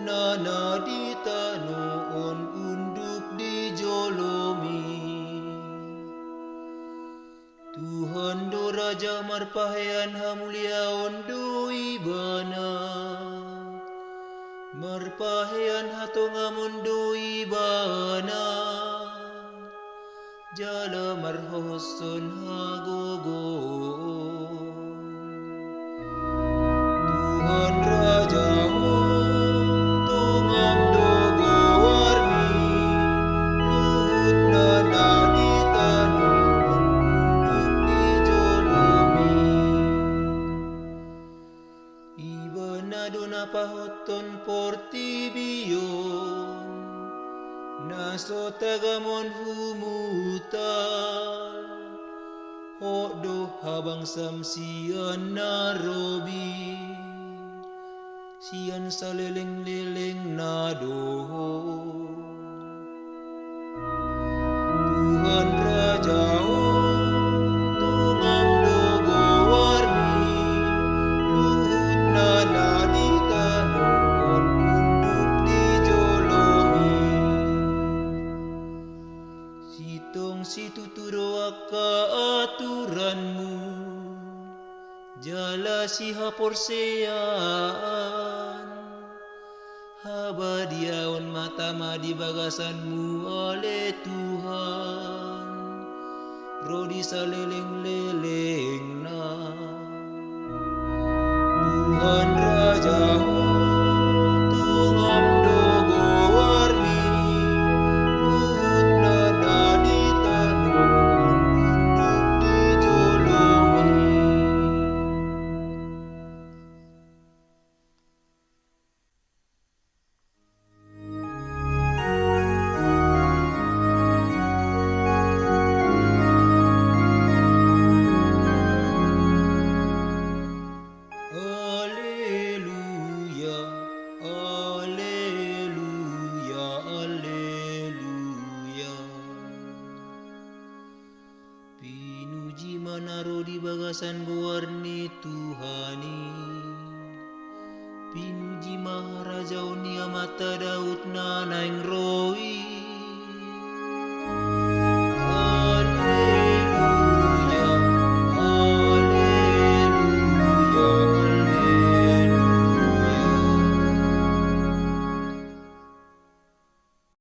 nana di tanuon unduk di jolomi. Tuhan do Raja marpahean hamuliaon do ibana, marpahean hatongamon do ibana, jala marhoson hagogon. Tuhan Raja tungam dogo warmi, luhut nana di tanuon unduk di jolomi. Ibana do napahoton portibion, naso tagamon humutal, hodo habang samsian narobi, sian saleleng-leleng na dohon. Tuhan Raja tungam dogo warmi, luhut nana di tanuon unduk di jolomi. Sitong situturo aka aturanmu, jala si haporseaan, habadiaon matama di bagasanmu oleh Tuhan, rodi saleleng-leleng na. Tuhan Raja tungam dogo warmi, luhut nana di tanuon unduk di jolomi. Alleluia, alleluia, alleluia. Pinuji manaro di bagasan buarni Tuhani, pinuji maharaja unia mata Daud nanaing roi